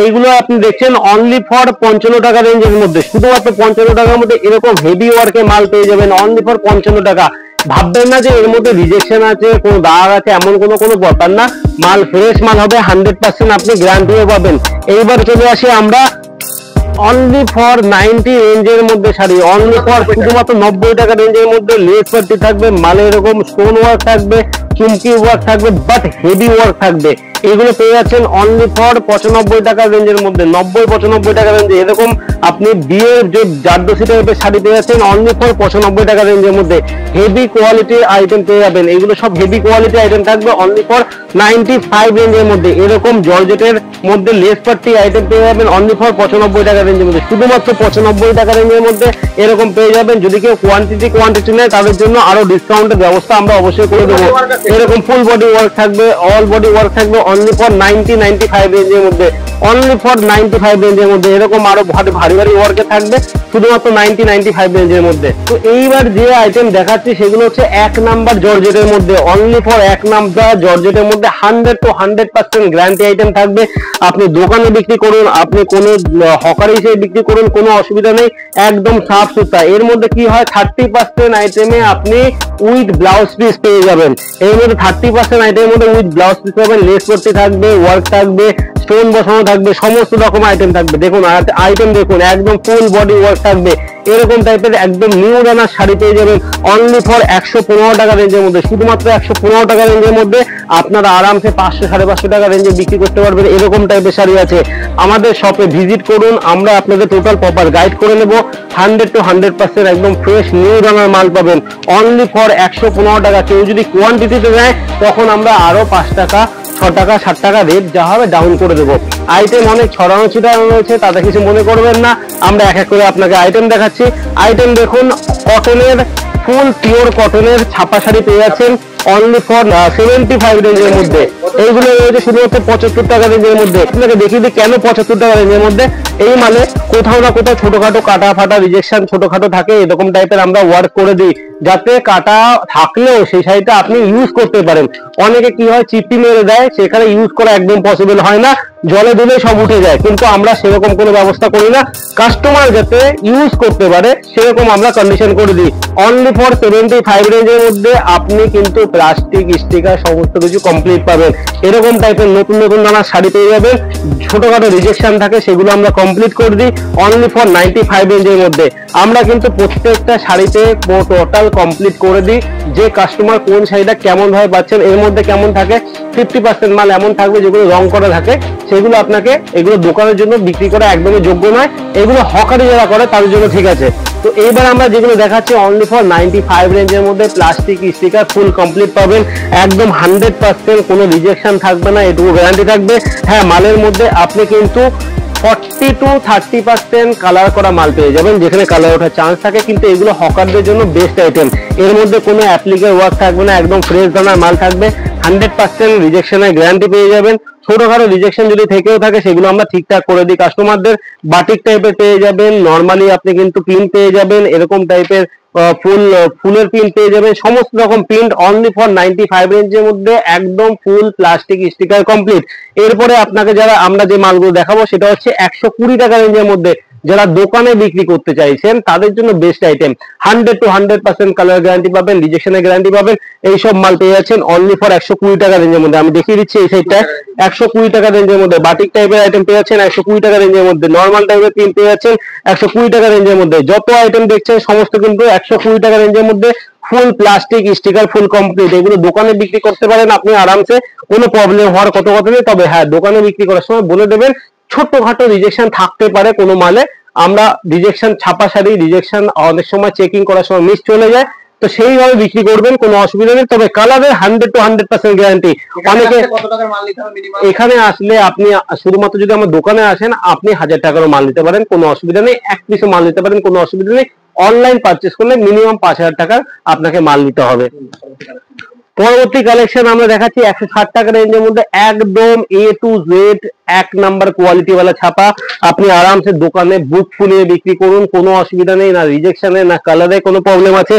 এইগুলো আপনি দেখছেন অনলি ফর 55 টাকা রেঞ্জের মধ্যে, শুধুমাত্র 55 টাকার মধ্যে এরকম হেভি ওয়ার্কে মাল পেয়ে যাবেন অনলি ফর 55 টাকা। ভাববেন না যে এর মধ্যে রিজেকশন আছে, কোনো দাগ আছে, এমন কোনো ব্যাপার না। মাল ফ্রেশ মাল হবে, 100% আপনি গ্যারান্টিও পাবেন। এইবার চলে আসি আমরা অনলি ফর 90 রেঞ্জের মধ্যে শাড়ি, অনলি ফর শুধুমাত্র 90 টাকা রেঞ্জের মধ্যে লেস পার্টি থাকবে, মালে এরকম স্টোন ওয়ার্ক থাকবে, চুমকি ওয়ার্ক থাকবে, বাট হেভি ওয়ার্ক থাকবে। এগুলো পেয়ে যাচ্ছেন অনলি ফর 95 টাকা রেঞ্জের মধ্যে, 90-95 টাকা রেঞ্জে। এরকম আপনি বিয়ের যে জারদোসি টাইপের শাড়ি পেয়ে যাচ্ছেন অনলি ফর 95 টাকা রেঞ্জের মধ্যে। হেভি কোয়ালিটির আইটেম পেয়ে যাবেন, এগুলো সব হেভি কোয়ালিটি আইটেম থাকবে অনলি ফর 95 রেঞ্জের মধ্যে। এরকম জর্জেটের মধ্যে লেস পার্টি আইটেম পেয়ে যাবেন অনলি ফর 95 টাকা রেঞ্জের মধ্যে, শুধুমাত্র 95 টাকা রেঞ্জের মধ্যে এরকম পেয়ে যাবেন। যদি কেউ কোয়ান্টিটি নেয় তাদের জন্য আরো ডিসকাউন্টের ব্যবস্থা আমরা অবশ্যই করে দেবো। এরকম ফুল বডি ওয়ার্ক থাকবে, অল বডি ওয়ার্ক থাকবে অনলি ফর 90-95 রেঞ্জের মধ্যে, অনলি ফর 95 রেঞ্জের মধ্যে। এরকম আরো ভারী ওয়ার্কে থাকবে শুধুমাত্র 90-95 রেঞ্জের মধ্যে। তো এইবার যে আইটেম দেখাচ্ছি সেগুলো হচ্ছে 1 নাম্বার জর্জেটের মধ্যে, অনলি ফর 1 নাম্বার জর্জেটের মধ্যে 100% গ্যারান্টি আইটেম থাকবে। আপনি দোকানে বিক্রি করুন, আপনি কোনো হকার হিসেবে বিক্রি করুন, কোনো অসুবিধা নেই, একদম সাফ সুতরা। এর মধ্যে কি হয় 30% আইটেমে আপনি উইথ ব্লাউজ পিস পেয়ে যাবেন। এর মধ্যে 30% আইটেমের মধ্যে উইথ ব্লাউজ পিস পাবেন, লেস করতে থাকবে, ওয়ার্ক থাকবে, স্টোন বসানো থাকবে, সমস্ত রকম আইটেম থাকবে। দেখুন আইটেম দেখুন, একদম ফুল বডি ওয়ার্ক থাকবে। এরকম টাইপের একদম নিউ রানার শাড়ি পেয়ে যাবেন অনলি ফর 115 টাকা রেঞ্জের মধ্যে, শুধুমাত্র 115 টাকা রেঞ্জের মধ্যে আপনারা আরামসে 500-550 টাকা রেঞ্জে বিক্রি করতে পারবেন। এরকম টাইপের শাড়ি আছে। আমাদের শপে ভিজিট করুন, আমরা আপনাদের টোটাল প্রপার গাইড করে নেব। 100% একদম ফ্রেশ নিউ রানার মাল পাবেন অনলি ফর 115 টাকা। কেউ যদি কোয়ান্টিটিতে নেয় তখন আমরা আরো 5 টাকা 6 টাকা 7 টাকা রেট যা হবে ডাউন করে দেবো। আইটেম অনেক ছড়ানো ছিটানো রয়েছে, তাতে কিছু মনে করবেন না। আমরা এক এক করে আপনাকে আইটেম দেখাচ্ছি। আইটেম দেখুন, কটনের ফুল পিওর কটনের ছাপা শাড়ি পেয়ে যাচ্ছেন অনলি ফর 75 রেঞ্জের মধ্যে। এইগুলো রয়েছে শুধুমাত্র 75 টাকা রেঞ্জের মধ্যে। আপনাকে দেখিয়ে দিই কেন 75 টাকা রেঞ্জের মধ্যে। এই মানে কোথাও না কোথাও ছোটখাটো কাটা ফাটা রিজেকশন ছোটখাটো থাকে, এরকম টাইপের আমরা ওয়ার্ক করে দিই যাতে কাটা থাকলেও সেই শাড়িটা আপনি ইউজ করতে পারেন। অনেকে কি হয় চিপটি মেরে দেয়, সেখানে ইউজ করা একদম পসিবল হয় না, জলে দিলে সব উঠে যায়। কিন্তু আমরা সেরকম কোনো ব্যবস্থা করি না, কাস্টমার যাতে ইউজ করতে পারে সেরকম আমরা কন্ডিশন করে দিই। অনলি ফর 75 রেঞ্জের মধ্যে আপনি কিন্তু প্লাস্টিক স্টিকার সমস্ত কিছু কমপ্লিট পাবেন। এরকম টাইপের নতুন নানা শাড়ি পেয়ে যাবেন, ছোটখাটো রিজেকশন থাকে সেগুলো আমরা কমপ্লিট করে দিই অনলি ফর 95 রেঞ্জের মধ্যে। আমরা কিন্তু প্রত্যেকটা শাড়িতে টোটাল কমপ্লিট করে দিই যে কাস্টমার কোন শাড়িটা কেমন ভাবে পাচ্ছেন। এর মধ্যে কেমন থাকে 50% মাল এমন থাকবে যেগুলো রং করা থাকে, সেগুলো আপনাকে এগুলো দোকানের জন্য বিক্রি করা একদমই যোগ্য নয়, এগুলো হকারি যারা করে তাদের জন্য ঠিক আছে। তো এইবার আমরা যেগুলো দেখাচ্ছি অনলি ফর 95 রেঞ্জের মধ্যে প্লাস্টিক স্টিকার ফুল কমপ্লিট পাবেন, একদম 100% কোনো রিজেকশন থাকবে না, এটুকু গ্যারান্টি থাকবে। হ্যাঁ, মালের মধ্যে আপনি কিন্তু 40-30% কালার করা মাল পেয়ে যাবেন, যেখানে কালার ওঠার চান্স থাকে, কিন্তু এগুলো হকারদের জন্য বেস্ট আইটেম। এর মধ্যে কোনো অ্যাপ্লিকের ওয়ার্ক থাকবে না, একদম ফ্রেশ দানার মাল থাকবে, 100% রিজেকশনের গ্যারান্টি পেয়ে যাবেন। ছোটখাটো রিজেকশন যদি থেকেও থাকে সেগুলো আমরা ঠিকঠাক করে দিই কাস্টমারদের। বাটিক টাইপের পেয়ে যাবেন, নর্মালি আপনি কিন্তু প্রিন্ট পেয়ে যাবেন, এরকম টাইপের ফুলের প্রিন্ট পেয়ে যাবেন, সমস্ত রকম প্রিন্ট অনলি ফর 95 রেঞ্জের মধ্যে, একদম ফুল প্লাস্টিক স্টিকার কমপ্লিট। এরপরে আপনাকে আমরা যে মালগুলো দেখাবো সেটা হচ্ছে 120 টাকা রেঞ্জের মধ্যে। যারা দোকানে বিক্রি করতে চাইছেন তাদের জন্য বেস্ট আইটেম, 100% কালার গ্যারান্টি পাবেন, রিজেকশনের গ্যারান্টি পাবেন। এইসব মাল পেয়ে যাচ্ছেন অনলি ফর 120 টাকা রেঞ্জের মধ্যে। আমি দেখিয়ে দিচ্ছি এই সাইডটা 120 টাকা রেঞ্জের মধ্যে। বাটিক টাইপের আইটেম পেয়ে যাচ্ছেন 120 টাকা রেঞ্জের মধ্যে, নর্মাল টাইপের প্রিন্ট পেয়ে যাচ্ছেন 120 টাকা রেঞ্জের মধ্যে। যত আইটেম দেখছেন সমস্ত কিন্তু 120 টাকা রেঞ্জের মধ্যে, ফুল প্লাস্টিক স্টিকার ফুল কমপ্লিট। এগুলো দোকানে বিক্রি করতে পারেন আপনি আরামসে, কোনো প্রবলেম হওয়ার কথা নেই। তবে হ্যাঁ, দোকানে বিক্রি করার সময় বলে দেবেন ছোটখাটো রিজেকশন থাকতে পারে কোনো মালে। আমরা রিজেকশন ছাপা শাড়ি রিজেকশন অনেক সময় চেকিং করার সময় মিস চলে যায়, তো সেইভাবে বিক্রি করবেন, কোনো অসুবিধা নেই। তবে কালারের 100% গ্যারান্টি। অনেকে এখানে আসলে আপনি শুধুমাত্র যদি আমার দোকানে আসেন আপনি 1000 টাকারও মাল নিতে পারেন, কোনো অসুবিধা নেই। 1 পিসও মাল নিতে পারেন, কোনো অসুবিধা নেই। অনলাইন পারচেস করলে মিনিমাম 5000 টাকার আপনাকে মাল নিতে হবে। পরবর্তী কালেকশন আমরা দেখাচ্ছি 160 টাকা রেঞ্জের মধ্যে, একদম A to Z 1 number quality वाला ছাপা। আপনি আরামসে দোকানে বুক ফুলিয়ে বিক্রি করুন, কোনো অসুবিধা নেই, না রিজেকশনে না কালারে কোনো প্রবলেম আছে।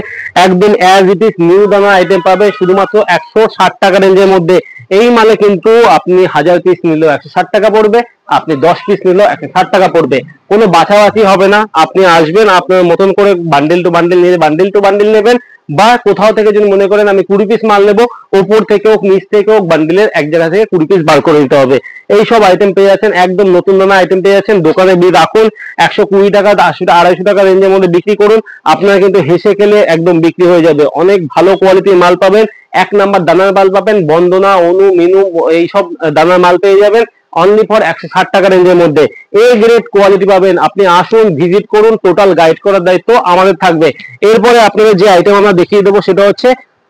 একদম অ্যাজ ইট ইজ নিউ দানা আইটেম পাবে শুধুমাত্র 160 টাকা রেঞ্জের মধ্যে। এই মালে কিন্তু আপনি 1000 পিস নিলেও 160 টাকা পড়বে, আপনি 10 পিস নিলেও 160 টাকা পড়বে। কোনো বাছাবাছি হবে না, আপনি আসবেন আপনার মতন করে বান্ডিল টু বান্ডিল নিয়ে বান্ডিল টু বান্ডিল নেবেন, বা কোথাও থেকে যদি মনে করেন আমি 20 পিস মাল নেবো, উপর থেকে হোক নিচ থেকে হোক বান্ডিলের এক জায়গা থেকে 20 পিস বার করে নিতে হবে। এই সব আইটেম পেয়ে যাচ্ছেন, একদম নতুন দানা আইটেম পেয়ে যাচ্ছেন। দোকানে রাখুন, 120 টাকা 80 250 টাকা রেঞ্জের মধ্যে বিক্রি করুন, আপনারা কিন্তু হেসে খেলে একদম বিক্রি হয়ে যাবে। অনেক ভালো কোয়ালিটির মাল পাবেন, 1 নাম্বার দানার মাল পাবেন, বন্দনা, অনু, মিনু এইসব দানার মাল পেয়ে যাবেন অনলি ফর 160 টাকা রেঞ্জের মধ্যে। এ গ্রেড কোয়ালিটি পাবেন, আপনি আসুন, ভিজিট করুন, টোটাল গাইড করার দায়িত্ব আমাদের থাকবে। এরপরে আপনাদের যে আইটেম আমরা দেখিয়ে দেবো সেটা হচ্ছে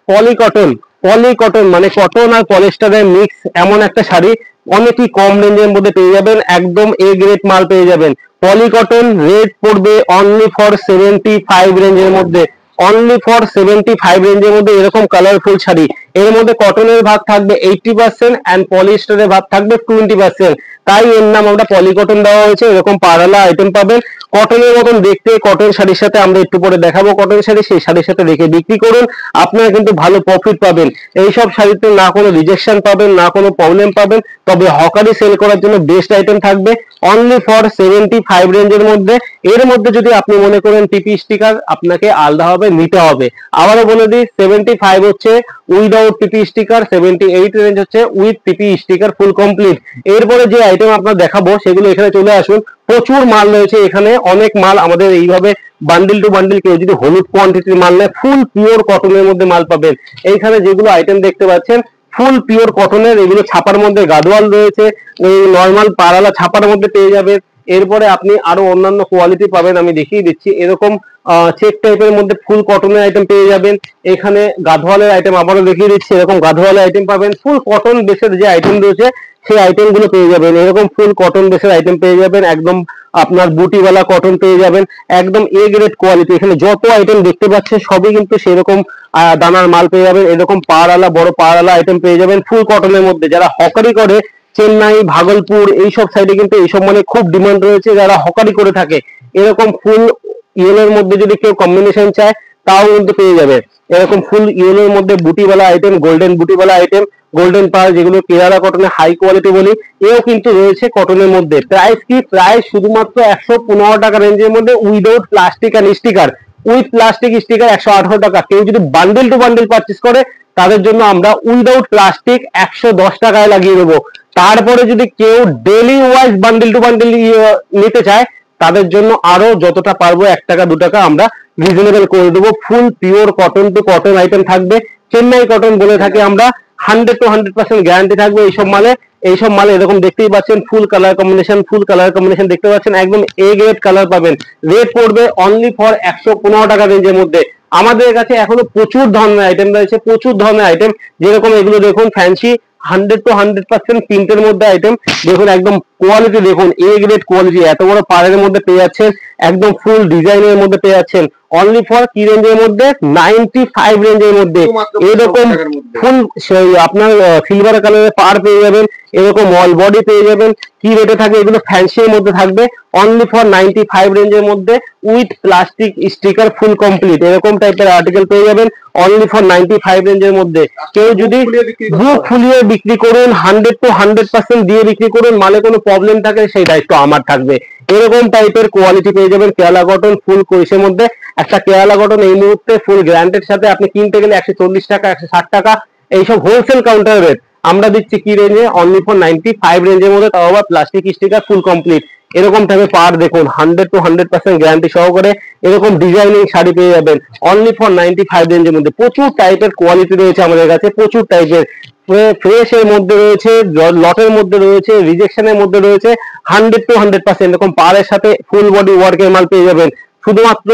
পলিকটন। পলিকটন মানে কটন আর পলিস্টারের মিক্স এমন একটা শাড়ি, অনেকই কম রেঞ্জের মধ্যে পেয়ে যাবেন, একদম এ গ্রেড মাল পেয়ে যাবেন। পলিকটন রেট পড়বে অনলি ফর 75 রেঞ্জের মধ্যে, অনলি ফর 75 রেঞ্জের মধ্যে এরকম কালারফুল শাড়ি। এর মধ্যে কটনের ভাগ থাকবে 80% এন্ড পলিস্টারের ভাগ থাকবে 20%, তাই এর নাম আমরা পলিকটন দেওয়া হয়েছে। এরকম পারালা আইটেম পাবেন, কটনের মতন দেখতে। কটন শাড়ির সাথে আমরা একটু পরে দেখাবো কটন শাড়ি, সেই শাড়ির সাথে রেখে বিক্রি করুন, আপনারা কিন্তু ভালো প্রফিট পাবেন। এইসব শাড়িতে না কোনো রিজেকশন পাবেন, না কোনো প্রবলেম পাবেন, তবে হকারি সেল করার জন্য বেস্ট আইটেম থাকবে অনলি ফর 75 রেঞ্জের মধ্যে। এর মধ্যে যদি আপনি মনে করেন টিপি স্টিকার আপনাকে আলাদাভাবে নিতে হবে। আবারও বলে দিই, 75 হচ্ছে উইদাউট টিপি স্টিকার, 78 রেঞ্জ হচ্ছে উইথ টিপি স্টিকার ফুল কমপ্লিট। এরপরে যে আইটেম আপনার দেখাবো সেগুলো এখানে চলে আসুন, প্রচুর মাল রয়েছে এখানে, অনেক মাল আমাদের এইভাবে বান্ডিল টু বান্ডিল। কেউ যদি হলুদ কোয়ান্টিটির মাল নেয়, ফুল পিওর কটনের মধ্যে মাল পাবেন। এইখানে যেগুলো আইটেম দেখতে পাচ্ছেন ফুল পিওর কটনের, এগুলো ছাপার মধ্যে গাদোয়াল রয়েছে, এই নর্মাল পারালা ছাপার মধ্যে পেয়ে যাবেন। এরপরে আপনি আরো অন্যান্য কোয়ালিটি পাবেন, আমি দেখিয়ে দিচ্ছি। এরকম চেক টাইপের মধ্যে ফুল কটনের আইটেম পেয়ে যাবেন। এখানে গাধোয়ালের আইটেম আবারও দেখিয়ে দিচ্ছি, এরকম গাধোয়ালের আইটেম পাবেন। ফুল কটন বেসের যে আইটেম রয়েছে সেই আইটেম গুলো পেয়ে যাবেন। এরকম ফুল কটন বেসের আইটেম পেয়ে যাবেন, একদম আপনার বুটিওয়ালা কটন পেয়ে যাবেন, একদম এ গ্রেড কোয়ালিটি। এখানে যত আইটেম দেখতে পাচ্ছেন সবই কিন্তু সেরকম দানার মাল পেয়ে যাবেন। এরকম পাড়ালা, বড় পাড়ালা আইটেম পেয়ে যাবেন ফুল কটনের মধ্যে। যারা হকারি করে চেন্নাই, ভাগলপুর এইসব সাইডে কিন্তু এইসব মানে খুব ডিমান্ড রয়েছে, যারা হকারি করে থাকে। এরকম ফুল ইয়েলোর মধ্যে যদি কেউ কম্বিনেশন চায় তাও কিন্তু পেয়ে যাবে। এরকম ফুল ইয়েলোর মধ্যে বুটিওয়ালা আইটেম, গোল্ডেন বুটিওয়ালা আইটেম, গোল্ডেন পার, যেগুলো কেরালা কটনের হাই কোয়ালিটি বলি, এও কিন্তু রয়েছে কটনের মধ্যে। প্রাইস কি? প্রাইস শুধুমাত্র 115 টাকা রেঞ্জের মধ্যে without plastic and sticker. With plastic sticker 118 টাকা। কেউ যদি বান্ডেল টু বান্ডেল পারচেস করে তাদের জন্য আমরা উইদাউট প্লাস্টিক 110 টাকায় লাগিয়ে দেবো। তারপরে যদি কেউ daily wise bundle to bundle নিতে চায় তাদের জন্য আরো যতটা পারবো 1 টাকা 2 টাকা আমরা রিজনেবল করে দেবো। Full pure cotton to cotton item থাকবে, চেন্নাই কটন বলে থাকি আমরা। 100 to 100% গ্যারান্টি থাকবে এইসব মালে। এইসব মালে এরকম দেখতেই পাচ্ছেন full colour combination, full colour combination দেখতে পাচ্ছেন, একদম এ গ্রেড কালার পাবেন। রেট পড়বে অনলি ফর 115 টাকা রেঞ্জের মধ্যে। আমাদের কাছে এখনো প্রচুর ধরনের আইটেম রয়েছে, প্রচুর ধরনের আইটেম। যেরকম এগুলো দেখুন ফ্যান্সি 100 to 100% প্রিন্টের মধ্যে আইটেম। দেখুন একদম কোয়ালিটি দেখুন, এ গ্রেড কোয়ালিটি, এত বড় পাড়ের মধ্যে পেয়ে যাচ্ছেন, একদম ফুল ডিজাইনের মধ্যে পেয়ে যাচ্ছেন অনলি ফর কি রেঞ্জের মধ্যে? 95 রেঞ্জের মধ্যে। এরকম ফুল আপনার সিলভার কালারের পার পেয়ে যাবেন, এরকম অল বডি পেয়ে যাবেন। কি রেটে থাকবে? এগুলো ফ্যান্সির মধ্যে থাকবে অনলি ফর 95 রেঞ্জের মধ্যে with plastic sticker full complete. এরকম টাইপের আর্টিকেল পেয়ে যাবেন অনলি ফর 95 রেঞ্জের মধ্যে। কেউ যদি বুক ফুলিয়ে বিক্রি করুন, 100 to 100% দিয়ে বিক্রি করুন, মালে কোনো প্রবলেম থাকে সেই দায়িত্ব আমার থাকবে। এরকম টাইপের কোয়ালিটি পেয়ে যাবেন। কেরালা কটন ফুল কোর্সের মধ্যে একটা কেরালা কটন এই মুহূর্তে ফুল গ্যারান্টেড সাথে আপনি কিনতে গেলে 140 টাকা, 160 টাকা এইসব হোলসেল কাউন্টার রেট। আমরা দিচ্ছি কি রেঞ্জে? অনলি ফর 95 রেঞ্জের মধ্যে, তাও আবার প্লাস্টিক স্টিকার ফুল কমপ্লিট। এরকম টাইপের পার দেখুন 100 to 100% গ্যারান্টি সহকারে এরকম ডিজাইনিং শাড়ি পেয়ে যাবেন অনলি ফর 95 রেঞ্জের মধ্যে। প্রচুর টাইপের কোয়ালিটি রয়েছে আমাদের কাছে, প্রচুর টাইপের। ফ্রেশ এর মধ্যে রয়েছে, লটের মধ্যে রয়েছে, রিজেকশনের মধ্যে রয়েছে, 100 to 100% এরকম পারের সাথে ফুল বডি ওয়ার্কের মাল পেয়ে যাবেন শুধুমাত্র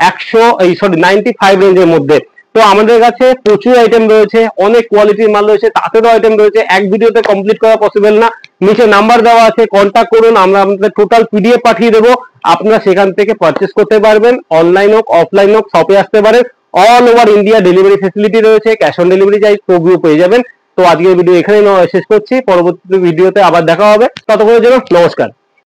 95 রেঞ্জের মধ্যে। তো আমাদের কাছে প্রচুর আইটেম রয়েছে, অনেক কোয়ালিটির মাল রয়েছে, তাতেও আইটেম রয়েছে, এক ভিডিওতে কমপ্লিট করা পসিবল না। নিচে নাম্বার দেওয়া আছে, কন্ট্যাক্ট করুন, আমরা আপনাদের টোটাল পিডিএফ পাঠিয়ে দেবো, আপনারা সেখান থেকে পারচেস করতে পারবেন। অনলাইন হোক অফলাইন হোক শপে আসতে পারেন। All over India delivery facility রয়েছে, ক্যাশ অন ডেলিভারি চাই তবুও পেয়ে যাবেন। তো আজকের ভিডিও এখানেই শেষ করছি, পরবর্তী ভিডিওতে আবার দেখা হবে, ততক্ষণের জন্য নমস্কার।